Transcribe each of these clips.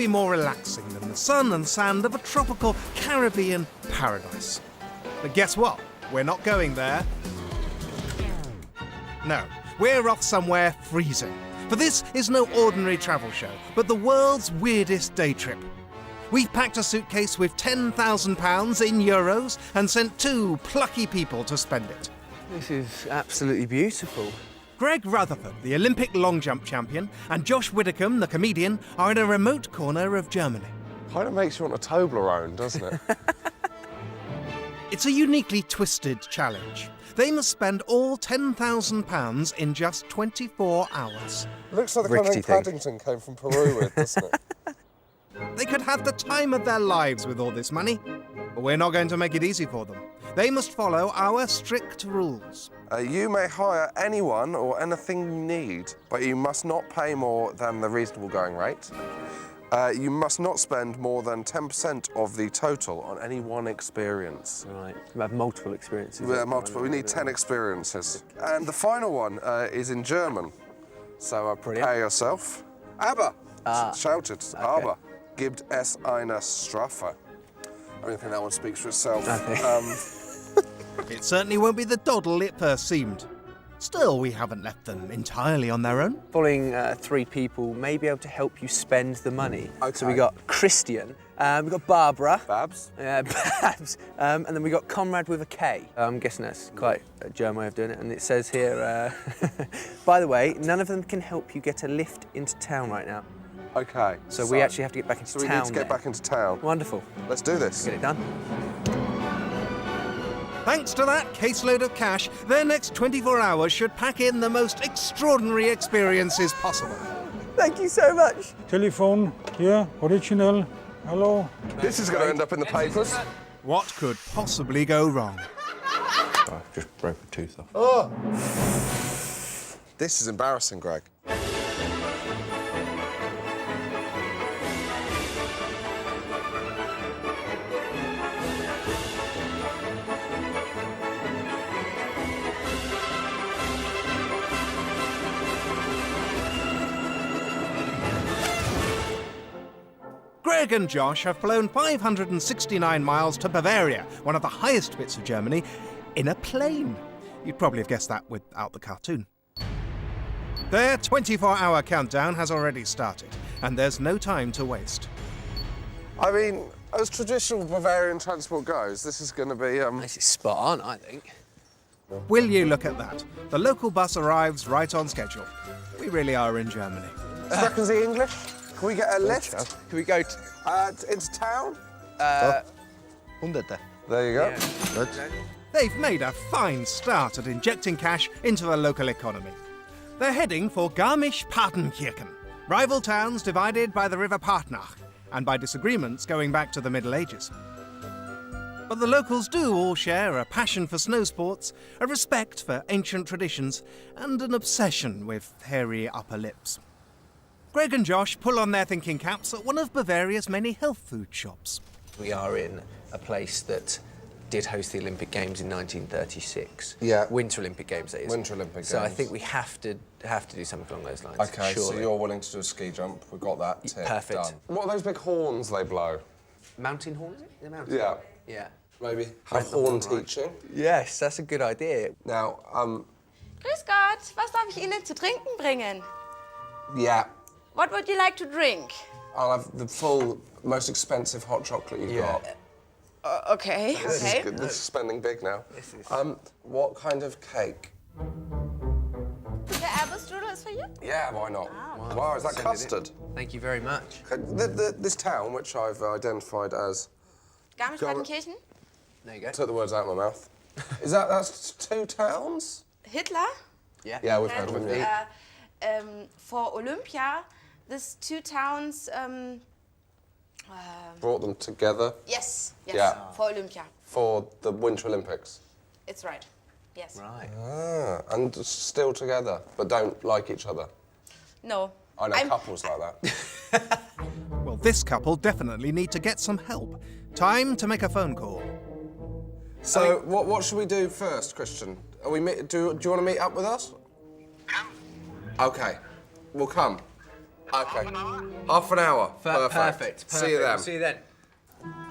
be more relaxing than the sun and sand of a tropical Caribbean paradise. But guess what? We're not going there. No, we're off somewhere freezing. For this is no ordinary travel show, but the world's weirdest day trip. We've packed a suitcase with £10,000 in euros and sent 2 plucky people to spend it. This is absolutely beautiful. Greg Rutherford, the Olympic long jump champion, and Josh Widdicombe, the comedian, are in a remote corner of Germany. Kind of makes you want a Toblerone, doesn't it? It's a uniquely twisted challenge. They must spend all £10,000 in just 24 hours. Looks like the kind of thing Paddington came from Peru with, doesn't it? They could have the time of their lives with all this money, but we're not going to make it easy for them. They must follow our strict rules. You may hire anyone or anything you need, but you must not pay more than the reasonable going rate. You must not spend more than 10% of the total on any one experience. Right. We have multiple experiences. We have multiple. We need 10 experiences. And the final one is in German. So prepare yourself. Aber! Shouted. Okay. Aber. Gibt es eine Strafe? I don't think that one speaks for itself. It certainly won't be the doddle it first seemed. Still, we haven't left them entirely on their own. Following 3 people may be able to help you spend the money. Okay. So we got Christian, we got Barbara. Babs? Babs. And then we got Conrad with a K. I'm guessing that's quite a German way of doing it. And it says here, by the way, none of them can help you get a lift into town right now. Okay. So we actually have to get back into town. So we need to get back into town. Wonderful. Let's do this. Get it done. Thanks to that caseload of cash, their next 24 hours should pack in the most extraordinary experiences possible. Thank you so much. Telephone, here, original, hello. This is going to end up in the papers. What could possibly go wrong? I just broke a tooth off. Oh! This is embarrassing, Greg. Greg and Josh have flown 569 miles to Bavaria, one of the highest bits of Germany, in a plane. You'd probably have guessed that without the cartoon. Their 24-hour countdown has already started, and there's no time to waste. I mean, as traditional Bavarian transport goes, this is going to be, This is spot on, I think. Will you look at that? The local bus arrives right on schedule. We really are in Germany. Reckons the English? Can we get a lift? Can we go into town? Hunderte. There you go. Yeah. They've made a fine start at injecting cash into the local economy. They're heading for Garmisch-Partenkirchen, rival towns divided by the river Partnach and by disagreements going back to the Middle Ages. But the locals do all share a passion for snow sports, a respect for ancient traditions, and an obsession with hairy upper lips. Greg and Josh pull on their thinking caps at one of Bavaria's many health food shops. We are in a place that did host the Olympic Games in 1936. Yeah. Winter Olympic Games, that is. Winter Olympic So I Games. think we have to do something along those lines. OK, surely. so you're willing to do a ski jump. We've got that tip. Perfect. Done. What are those big horns they blow? Mountain horn, is it? The mountain. Yeah. Yeah. Maybe have horn teaching. Yes, that's a good idea. Now, Grüß Gott, was darf ich Ihnen zu trinken bringen? yeah, What would you like to drink? I'll have the full, most expensive hot chocolate you've got. Okay, This okay. is good. This is spending big now. This is... What kind of cake? The apple strudel is for you? Yeah, why not? Wow, is that Send it in. custard? Thank you very much. This town, which I've identified as... Garmisch-Partenkirchen? There you go. Took the words out of my mouth. That's 2 towns? Hitler? Yeah. Yeah, we've heard of And them, yeah. for Olympia, these 2 towns... Brought them together yes, Yeah. for Olympia. for the Winter Olympics. It's right. Yes. Right. And still together, but don't like each other. No. I know couples like that. Well, this couple definitely need to get some help. Time to make a phone call. So, what should we do first, Christian? Are we do you want to meet up with us? Come. OK, we'll come. Okay. Half an hour. Perfect. See you then. See you then.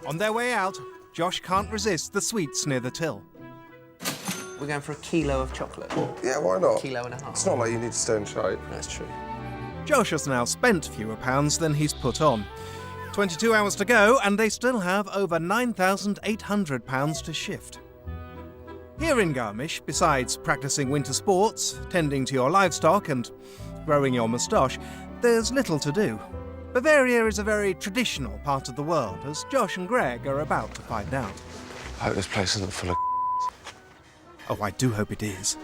On their way out, Josh can't resist the sweets near the till. We're going for a kilo of chocolate. Yeah, why not? Kilo and a half. It's not like you need to stay in shape. That's true. Josh has now spent fewer pounds than he's put on. 22 hours to go, and they still have over £9,800 to shift. Here in Garmisch, besides practicing winter sports, tending to your livestock and growing your moustache, there's little to do. Bavaria is a very traditional part of the world, as Josh and Greg are about to find out. I hope this place isn't full of Oh, I do hope it is.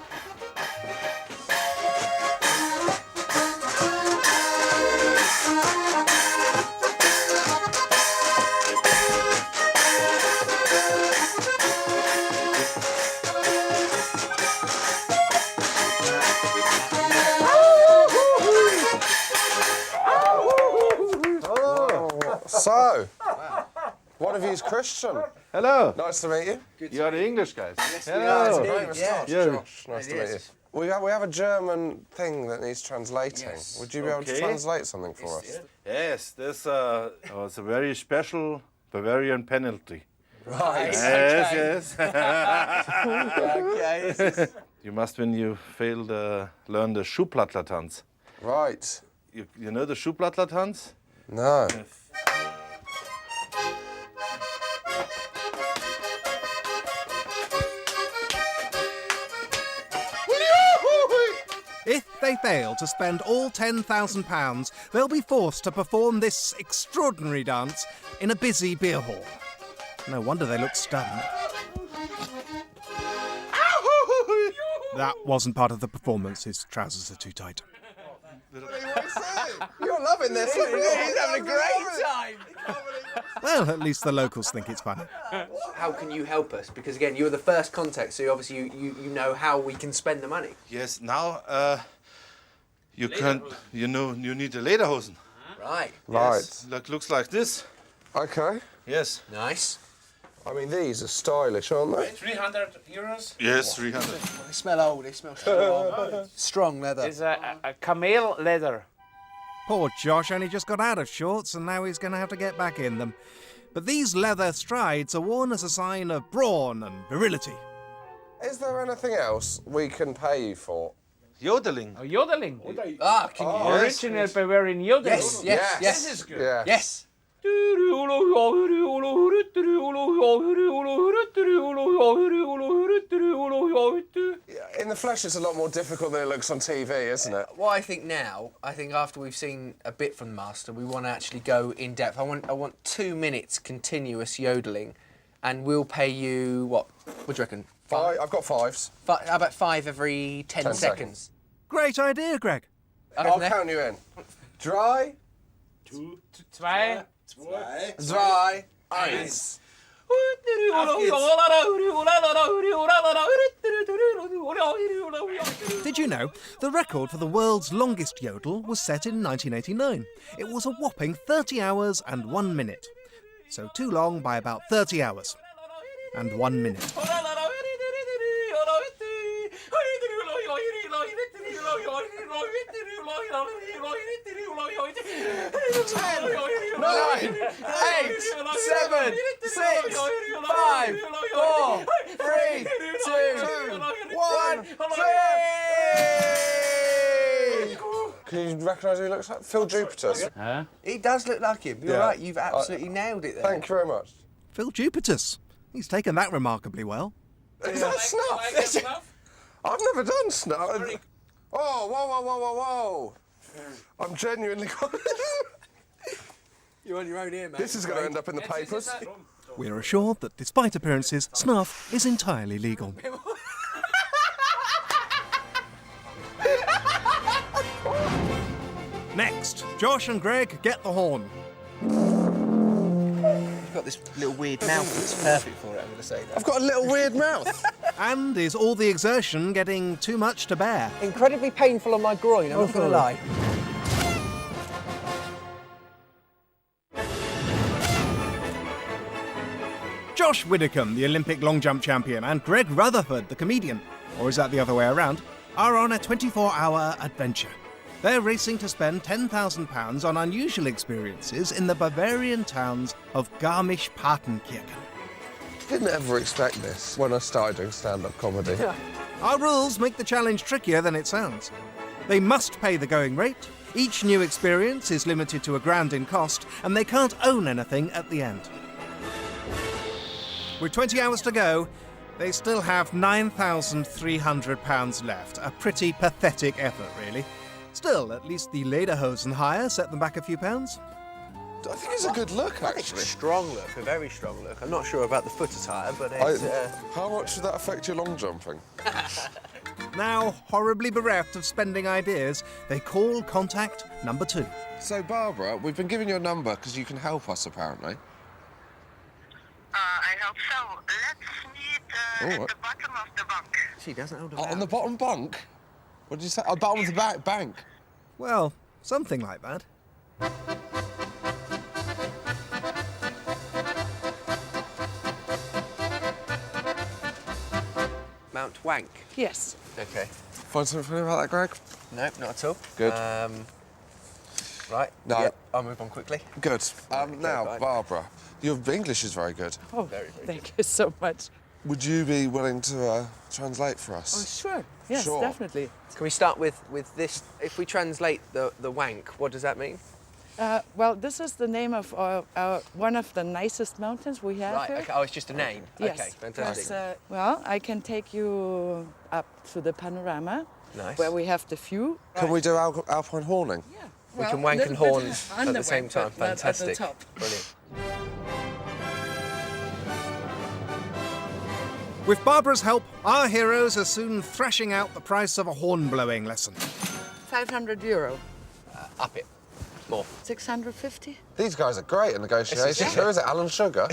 So, one of you is Christian. Hello. Nice to meet you. You are the English guys. Hello. Yeah. Josh. Nice to meet you. We have a German thing that needs translating. Yes. Would you be able to Okay. translate something for us? Yes, this was a very special Bavarian penalty. Right. Yes, yes. Okay. You must, when you fail, learn the Schuhplattler-Tanz. Right. You know the Schuhplattler-Tanz? No. If they fail to spend all £10,000, they'll be forced to perform this extraordinary dance in a busy beer hall. No wonder they look stunned. That wasn't part of the performance. His trousers are too tight. You're loving this. He's having a great time. Well, at least the locals think it's funny. How can you help us? Because again, you're the first contact, so obviously you know how we can spend the money. Yes, now you can, you need the lederhosen. Right. Right. Yes, looks like this. Okay. Yes. Nice. I mean, these are stylish, aren't they? 300 euros. Yes, 300. They smell old. They smell strong. Strong leather. It's a camel leather. Poor Josh only just got out of shorts and now he's going to have to get back in them. But these leather strides are worn as a sign of brawn and virility. Is there anything else we can pay you for? Yodeling. Oh, yodeling. Ah, can you? Original Bavarian yodeling. Yes. Yes. Yes. This is good. Yeah. Yes. In the flesh, it's a lot more difficult than it looks on TV, isn't it? What I think now, after we've seen a bit from the master, we want to actually go in depth. I want 2 minutes continuous yodeling, and we'll pay you what? What do you reckon? I've got fives. How about 5 every 10 10 seconds? Great idea, Greg. I'll count you in. Dry. 2. Dry. Eins. Did you know the record for the world's longest yodel was set in 1989? It was a whopping 30 hours and 1 minute. So too long by about 30 hours and 1 minute. 9, 8, 7, 6, 5, 4, 3, 2, 1, Can you recognise who he looks like? Phil Jupiter's. Huh? He does look like him. You're Yeah. right. You've absolutely nailed it there. Thank you very much. Phil Jupiter's. He's taken that remarkably well. Is that snuff? I've never done snuff. Oh, whoa. I'm genuinely... You're on your own here, mate. This is going to end up in the papers. We're assured that despite appearances, snuff is entirely legal. Next, Josh and Greg get the horn. You've got this little weird mouth that's perfect for it, I'm going to say that. I've got a little weird mouth. And is all the exertion getting too much to bear? Incredibly painful on my groin, I'm not going to lie. Josh Widdicombe, the Olympic long jump champion, and Greg Rutherford, the comedian, or is that the other way around, are on a 24-hour adventure. They're racing to spend £10,000 on unusual experiences in the Bavarian towns of Garmisch-Partenkirchen. Didn't ever expect this when I started doing stand-up comedy. Our rules make the challenge trickier than it sounds. They must pay the going rate, each new experience is limited to £1,000 in cost, and they can't own anything at the end. With 20 hours to go, they still have £9,300 left. A pretty pathetic effort, really. Still, at least the lederhosen hire set them back a few pounds. I think it's a good look, It's a actually. strong look, a very strong look. I'm not sure about the foot attire, but it's... How much would that affect your long jumping? Now, horribly bereft of spending ideas, they call contact number 2. So, Barbara, we've been given your number because you can help us, apparently. I hope so. Let's meet at what? the bottom of the bunk. She doesn't hold a On the bottom bunk? What did you say? Oh, bottom of the bank. Well, something like that. Mount Wank. Yes. Okay. Find something funny about that, Greg? No, not at all. Good. Right. No. Yep, I'll move on quickly. Good. Now, right. Barbara, your English is very good. Oh, Very, very thank you so much. Would you be willing to translate for us? Oh, sure. Yes, Sure. definitely. Can we start with this? If we translate the Wank, what does that mean? Well, this is the name of one of the nicest mountains we have Right. here. Okay. Oh, it's just a name. Yes. Okay. Fantastic. Well, I can take you up to the panorama, Nice. where we have the view. Can we do alpine horning? Yeah. We can wank and horn at the same time. Fantastic. Fantastic. Brilliant. With Barbara's help, our heroes are soon thrashing out the price of a horn-blowing lesson. €500. Up it. More. 650? These guys are great at negotiations. Who is it, Alan Sugar?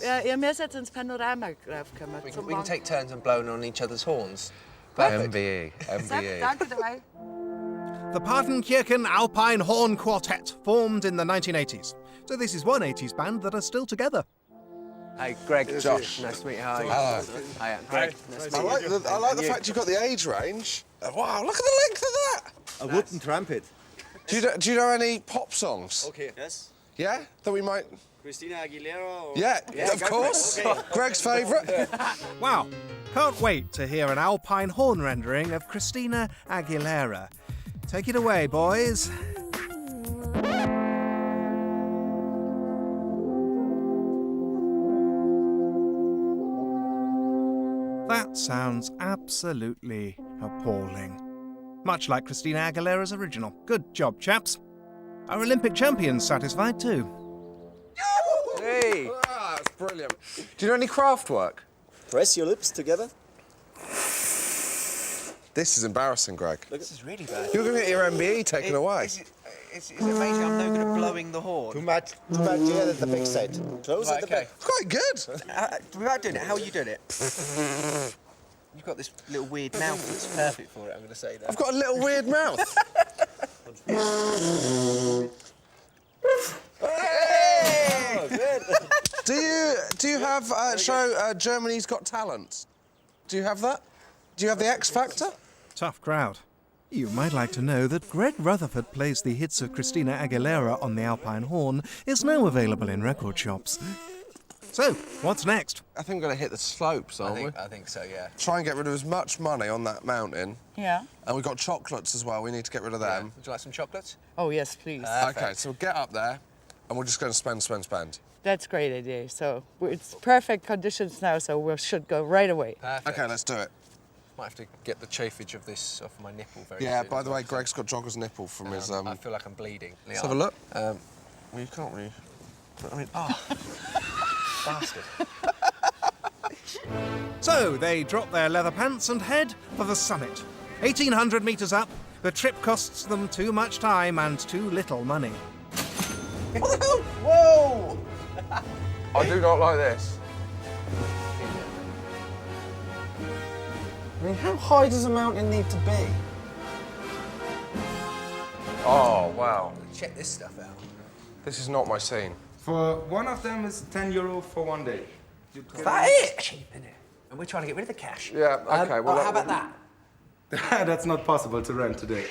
Ja, ihr mehr jetzt ins Panorama greifen können. We can take turns and blowing on each other's horns. Perfect. MBE. MBE. Danke dabei. The Partenkirchen Alpine Horn Quartet formed in the 1980s. So this is one 80s band that are still together. Hey, Greg. Josh. Nice to meet you. How are you? Hello. Hi, Greg. Nice to I meet you. like the fact you've got the age range. Wow, look at the length of that. A wooden trumpet. Do you know any pop songs? Okay. Yes. Yeah? That we might... Christina Aguilera or... Yeah, of course. Greg's favourite. Wow, can't wait to hear an Alpine horn rendering of Christina Aguilera. Take it away, boys. That sounds absolutely appalling. Much like Christina Aguilera's original. Good job, chaps. Our Olympic champions satisfied too. Hey. Ah, that's brilliant. Do you know any craft work? Press your lips together. This is embarrassing, Greg. This is really bad. You're going to get your MBE taken away. It's amazing I'm no good at blowing the horn. Too much. Yeah, that's the back side. Close Right, at the okay. back. It's quite good. Without doing it, how are you doing it? You've got this little weird mouth that's perfect for it, I'm going to say that. I've got a little weird mouth. Oh, good. Do you have show Germany's Got Talent? Do you have that? Do you have the X Factor? Tough crowd. You might like to know that Greg Rutherford plays the hits of Christina Aguilera on the Alpine horn is now available in record shops. So, what's next? I think we're going to hit the slopes, aren't we? I think so, yeah. Try and get rid of as much money on that mountain. Yeah. And we've got chocolates as well. We need to get rid of them. Would you like some chocolates? Oh, yes, please. Okay, so we'll get up there and we're just going to spend. That's a great idea. So it's perfect conditions now, so we should go right away. Perfect. Okay, let's do it. Might have to get the chafage of this off my nipple very Yeah, soon. by the way, Greg's got jogger's nipple from his... I feel like I'm bleeding. Let's have a look. Well, you can't really... I mean, Bastard. So, they drop their leather pants and head for the summit. 1,800 metres up, the trip costs them too much time and too little money. Whoa! I do not like this. I mean, how high does a mountain need to be? Oh, wow. Check this stuff out. This is not my scene. For one of them is €10 for 1 day. Is that it? Cheap, isn't it? And we're trying to get rid of the cash. Yeah, okay, well... how about that? That's not possible to rent today.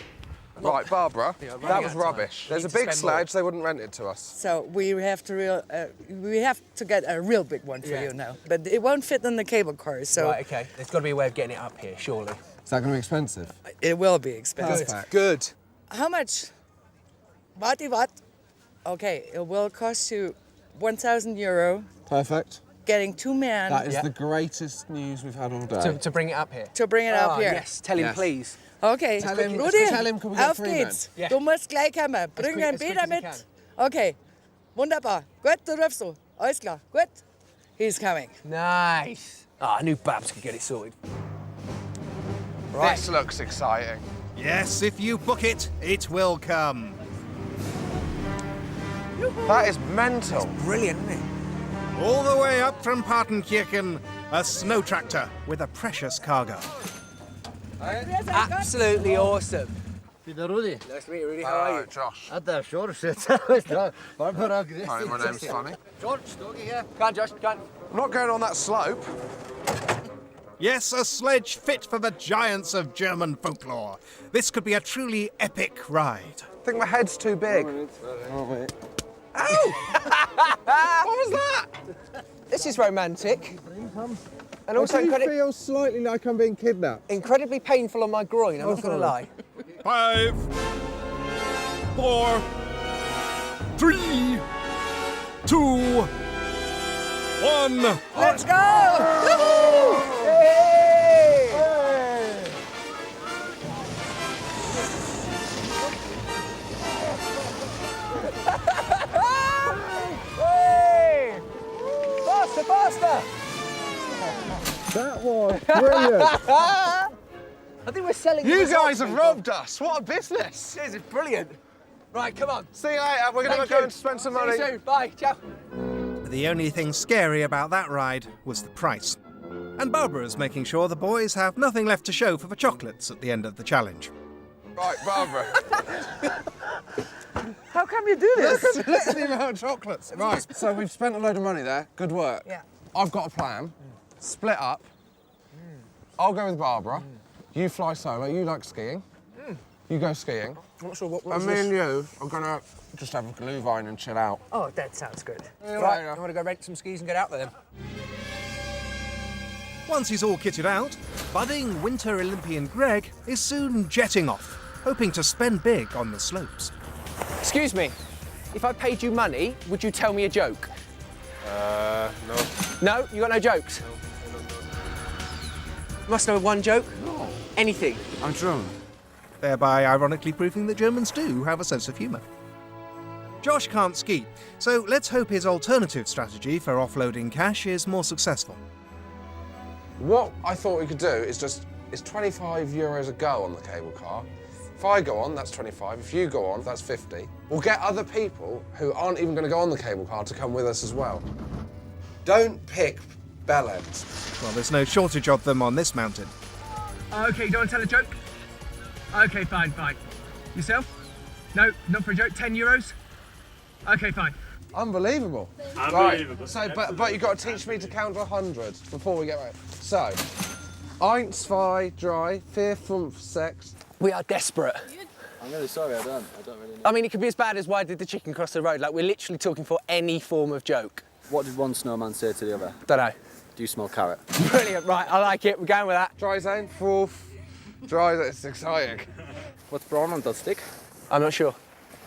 Right, Barbara, that was rubbish. There's a big sledge, they wouldn't rent it to us. So we have to get a real big one for you now. But it won't fit in the cable car, so... Right, OK. There's got to be a way of getting it up here, surely. Is that going to be expensive? It will be expensive. Perfect. Good. How much? What? Okay, it will cost you €1,000. Perfect. Getting 2 men... That is the greatest news we've had all day. To bring it up here? To bring it up here. Yes, tell him, please. Okay, Tell him, Rudi, tell him, can we get auf 3 men? geht's. Ja. Du musst gleich kommen. Bring quick- einen as quick Peter as you mit. Okay, wunderbar. Gut, du darfst du. Alles klar, gut. He's coming. Nice. I knew Babs could get it sorted. Right. This looks exciting. Yes, if you book it, it will come. That is mental. Brilliant, isn't it? All the way up from Partenkirchen, a snow tractor with a precious cargo. Absolutely awesome. Peter Rudi. Nice to meet you, Rudy. How are you? Josh. Ada, sure, shit. Barbara, Hi, my name's Funny. George, Doggy here. Come on, Josh, come on. I'm not going on that slope. Yes, a sledge fit for the giants of German folklore. This could be a truly epic ride. I think my head's too big. Ow! What was that? This is romantic. And also feel slightly like I'm being kidnapped. incredibly painful on my groin, I'm not going to lie. 5, 4, 3, 2, 1. Let's go! Faster, faster! That was brilliant. I think we're selling You the result, guys have people. robbed us. What a business. This is brilliant. Right, come on. See you later. We're going to Thank go you. and spend some See money. you soon. Bye. Ciao. The only thing scary about that ride was the price. And Barbara's making sure the boys have nothing left to show for the chocolates at the end of the challenge. Right, Barbara. How come you do this? Look at the amount of chocolates. Right, so we've spent a load of money there. Good work. Yeah. I've got a plan. Split up. I'll go with Barbara. You fly solo. You like skiing. You go skiing. I'm not sure what And me and you are going to just have a glühwein and chill out. Oh, that sounds good. you Right, later. I want to go rent some skis and get out there then. Once he's all kitted out, budding Winter Olympian Greg is soon jetting off, hoping to spend big on the slopes. Excuse me, if I paid you money, would you tell me a joke? No. No? You got no jokes? Must know one joke? No. Anything? I'm German. Thereby ironically proving that Germans do have a sense of humour. Josh can't ski, so let's hope his alternative strategy for offloading cash is more successful. What I thought we could do is it's 25 euros a go on the cable car. If I go on, that's 25. If you go on, that's 50. We'll get other people who aren't even going to go on the cable car to come with us as well. Don't pick bell ends. Well, there's no shortage of them on this mountain. OK, you don't want to tell a joke? OK, fine. Yourself? No, not for a joke. 10 euros? OK, fine. Unbelievable. Unbelievable. Right. So, but you've got to teach me to count to 100 before we get right. So, 1, 2, 3, 4, 5, 6. We are desperate. I'm really sorry, I don't really know. I mean, it could be as bad as why did the chicken cross the road? Like, we're literally talking for any form of joke. What did one snowman say to the other? Don't know. Do you smell carrot? Brilliant, right, I like it. We're going with that. Dry zone, fourth. Dry, it's exciting. What's brown on the stick? I'm not sure.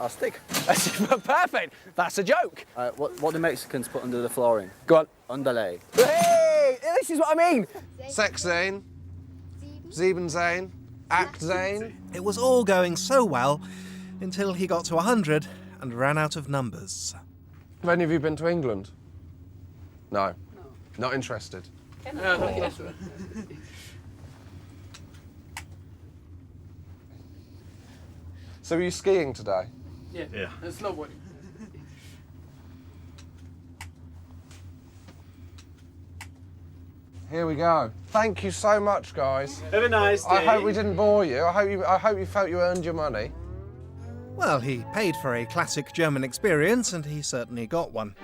A stick. Perfect. That's a joke. What do Mexicans put under the flooring? Go on. Underlay. Hey, this is what I mean. 16, 17, 18. It was all going so well until he got to 100 and ran out of numbers. Have any of you been to England? No. Not interested. So are you skiing today? Yeah. And snowboarding. Here we go. Thank you so much, guys. Have a nice day. I hope we didn't bore you. I hope you felt you earned your money. Well, he paid for a classic German experience, and he certainly got one.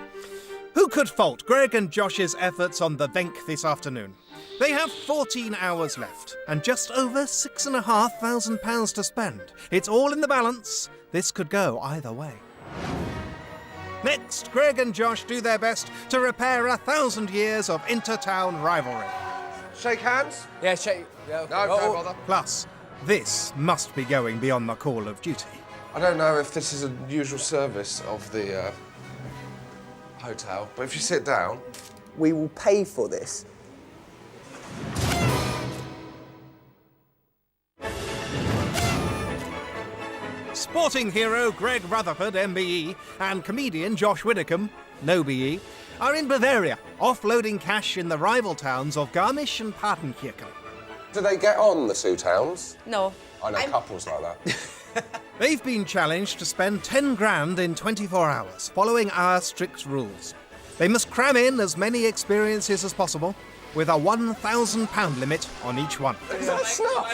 Who could fault Greg and Josh's efforts on the Wank this afternoon? They have 14 hours left and just over £6,500 to spend. It's all in the balance. This could go either way. Next, Greg and Josh do their best to repair 1,000 years of inter-town rivalry. Shake hands? Yeah, shake. Yeah, No, don't bother. Plus, this must be going beyond the call of duty. I don't know if this is a usual service of the hotel, but if you sit down... We will pay for this. Sporting hero Greg Rutherford, MBE, and comedian Josh Widdicombe, no BE, are in Bavaria, offloading cash in the rival towns of Garmisch and Partenkirchen. Do they get on, the two towns? No. I know couples like that. They've been challenged to spend 10 grand in 24 hours, following our strict rules. They must cram in as many experiences as possible, with a £1,000 limit on each one. Is that snuff?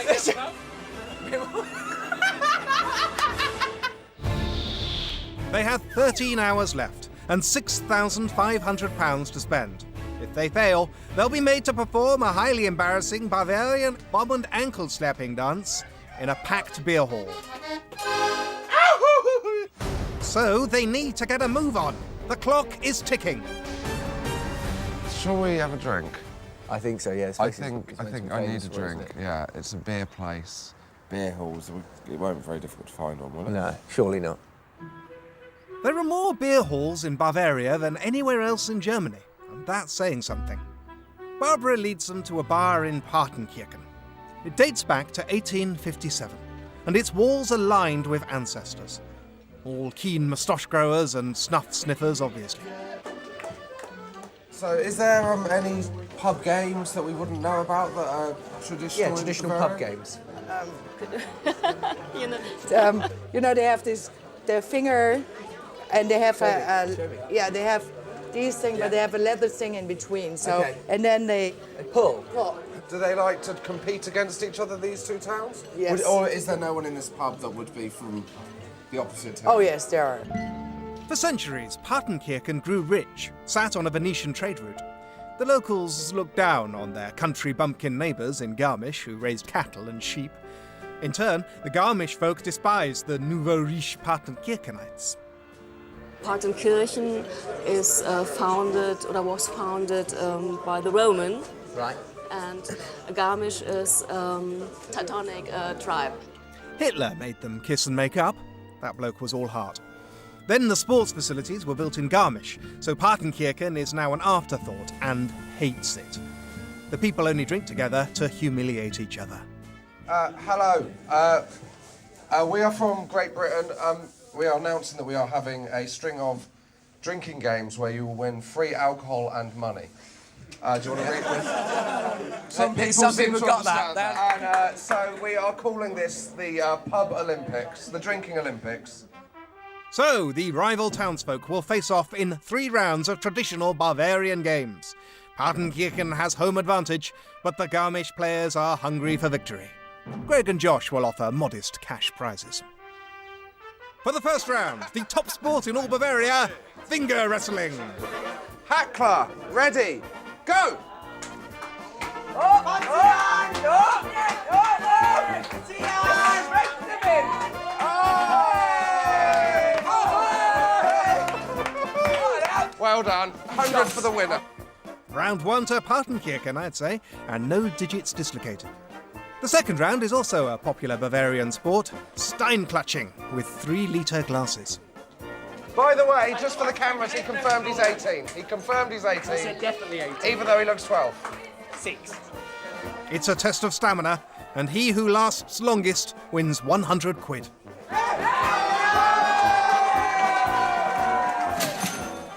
They have 13 hours left and £6,500 to spend. If they fail, they'll be made to perform a highly embarrassing Bavarian bob and ankle slapping dance in a packed beer hall. So they need to get a move on. The clock is ticking. Shall we have a drink? I think so, yes. I think I need a drink. Yeah, it's a beer place. Beer halls, it won't be very difficult to find one, will it? No, surely not. There are more beer halls in Bavaria than anywhere else in Germany, and that's saying something. Barbara leads them to a bar in Partenkirchen. It dates back to 1857, and its walls are lined with ancestors. All keen moustache growers and snuff sniffers, obviously. So, is there any pub games that we wouldn't know about that are traditional? Yeah, traditional pub games. You know, they have this, their finger, and they have they have these things, but they have a leather thing in between. So, and then they pull. Do they like to compete against each other, these two towns? Yes. Or is there no one in this pub that would be from the opposite town? Oh yes, there are. For centuries, Partenkirchen grew rich, sat on a Venetian trade route. The locals looked down on their country bumpkin neighbours in Garmisch, who raised cattle and sheep. In turn, the Garmisch folk despised the nouveau riche Partenkirchenites. Partenkirchen is was founded by the Roman. Right. And Garmisch is Teutonic tribe. Hitler made them kiss and make up. That bloke was all heart. Then the sports facilities were built in Garmisch, so Partenkirchen is now an afterthought and hates it. The people only drink together to humiliate each other. Hello. We are from Great Britain. We are announcing that we are having a string of drinking games where you will win free alcohol and money. Do you want to read this? Some people got that. And so we are calling this the Pub Olympics, the Drinking Olympics. So, the rival townsfolk will face off in 3 rounds of traditional Bavarian games. Partenkirchen has home advantage, but the Garmisch players are hungry for victory. Greg and Josh will offer modest cash prizes. For the first round, the top sport in all Bavaria, finger wrestling. Hackler, ready, go! Well done. 100 for the winner. Round 1 to Partenkirchen, I'd say, and no digits dislocated. The second round is also a popular Bavarian sport, Steinklatsching, with 3-litre glasses. By the way, just for the cameras, he confirmed he's 18. He confirmed he's 18. I said definitely 18. Even though he looks 12. 6. It's a test of stamina, and he who lasts longest wins 100 quid.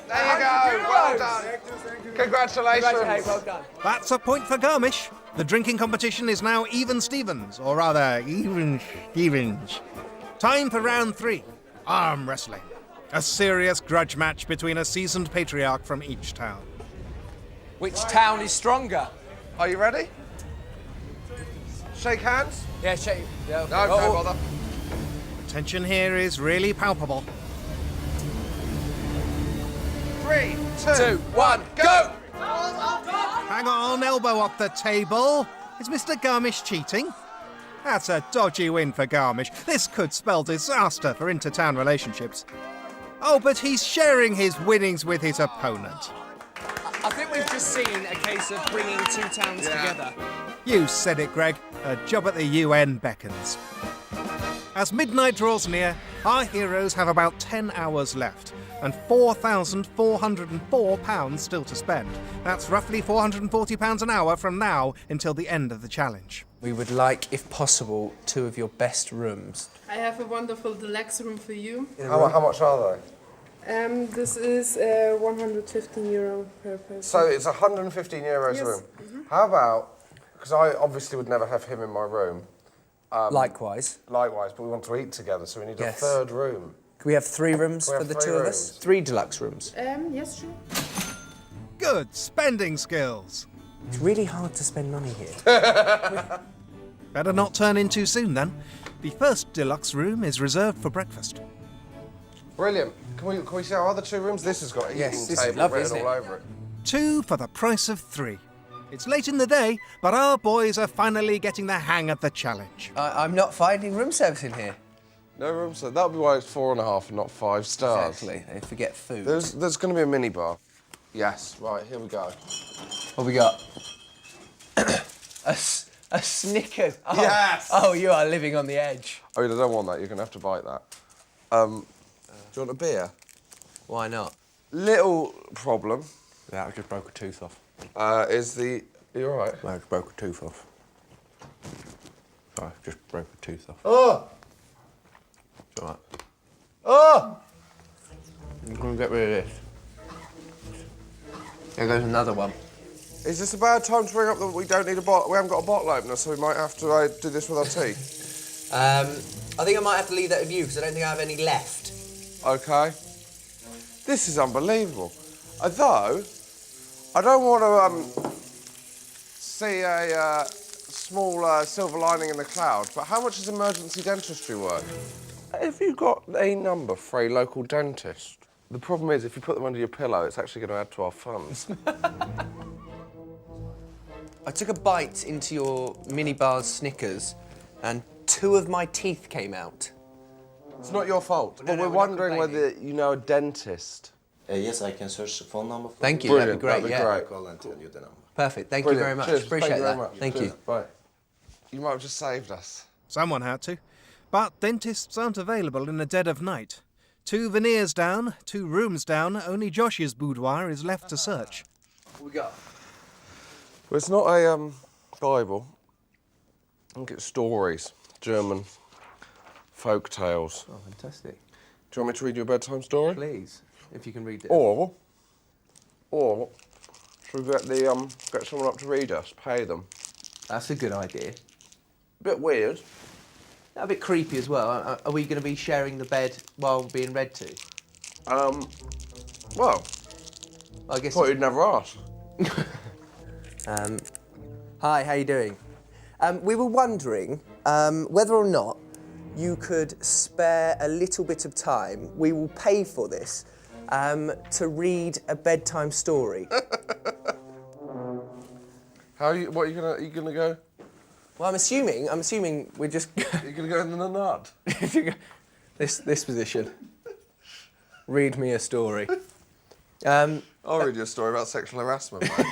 There you go. Well done. Congratulations. Well done. That's a point for Garmisch. The drinking competition is now even Stevens, or rather, even Stevens. Time for round 3, arm wrestling. A serious grudge match between a seasoned patriarch from each town. Which town is stronger? Are you ready? Shake hands? Yeah, shake. Yeah. No, don't bother. The tension here is really palpable. 3, 2, 1, go! Hang on, elbow off the table. Is Mr. Garmish cheating? That's a dodgy win for Garmish. This could spell disaster for inter-town relationships. Oh, but he's sharing his winnings with his opponent. I think we've just seen a case of bringing two towns together. You said it, Greg. A job at the UN beckons. As midnight draws near, our heroes have about 10 hours left and £4,404 still to spend. That's roughly £440 an hour from now until the end of the challenge. We would like, if possible, 2 of your best rooms. I have a wonderful deluxe room for you. How much are they? This is €115 per person. So it's €115 Yes. a room. How about, because I obviously would never have him in my room. Likewise. Likewise, but we want to eat together, so we need a Yes. third room. Can we have 3 rooms Can we for have the 3 two of us? rooms? 3 deluxe rooms. Yes, sure. Good spending skills. It's really hard to spend money here. Better not turn in too soon then. The first deluxe room is reserved for breakfast. Brilliant. Can we see our other 2 rooms? This has got a Yes, eating this is table lovely, written isn't all it? over it. 2 for the price of 3. It's late in the day, but our boys are finally getting the hang of the challenge. I'm not finding room service in here. No room, so that'll be why it's 4.5 and not 5 stars. Exactly. They forget food. There's going to be a mini bar. Yes, right, here we go. What we got? a Snickers. Oh. Yes! Oh, you are living on the edge. Oh, I don't want that. You're going to have to bite that. Do you want a beer? Why not? Little problem. Yeah, I just broke a tooth off. Is the... Are you all right? I just broke a tooth off. Sorry, just broke a tooth off. Oh! It's all right. Oh! I'm going to get rid of this. There goes another one. Is this a bad time to bring up that we don't need a bottle? We haven't got a bottle opener, so we might have to do this with our tea. I think I might have to leave that with you because I don't think I have any left. Okay. This is unbelievable. Although, I don't want to see a small silver lining in the cloud, but how much is emergency dentistry work? Have you got a number for a local dentist? The problem is, if you put them under your pillow, it's actually going to add to our funds. I took a bite into your minibar's Snickers and 2 of my teeth came out. It's not your fault, but we're wondering whether you know a dentist. Yes, I can search the phone number for Thank you, Brilliant, that'd be great, that'd be yeah. great. Call and tell you the number. Perfect, thank Brilliant. you very much. Cheers. Appreciate Thank you that. very much. Thank Cheers. you. Bye. You might have just saved us. Someone had to. But dentists aren't available in the dead of night. 2 veneers down, 2 rooms down, only Josh's boudoir is left to search. What we got? Well, it's not a Bible. I think it's stories, German folk tales. Oh, fantastic. Do you want me to read you a bedtime story? Please, if you can read it. Or should we get someone up to read us, pay them? That's a good idea. Bit weird. A bit creepy as well. Are we going to be sharing the bed while being read to? Well, I guess. thought you'd never ask. Hi, how you doing? We were wondering whether or not you could spare a little bit of time. We will pay for this to read a bedtime story. What are you gonna go? Well, I'm assuming we're just. You're gonna go in the nut. this position. Read me a story. I'll read you a story about sexual harassment, mate.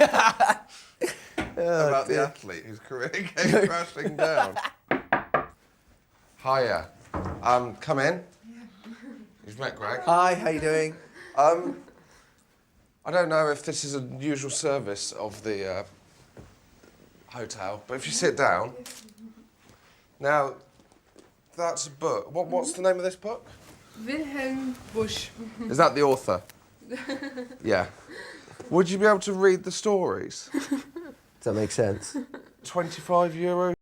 About the athlete whose career came crashing down. Hiya. Come in. You've met Greg. Hi, how you doing? I don't know if this is a usual service of the hotel, but if you sit down. Now, that's a book. What's the name of this book? Wilhelm Busch. Is that the author? Yeah. Would you be able to read the stories? Does that make sense? €25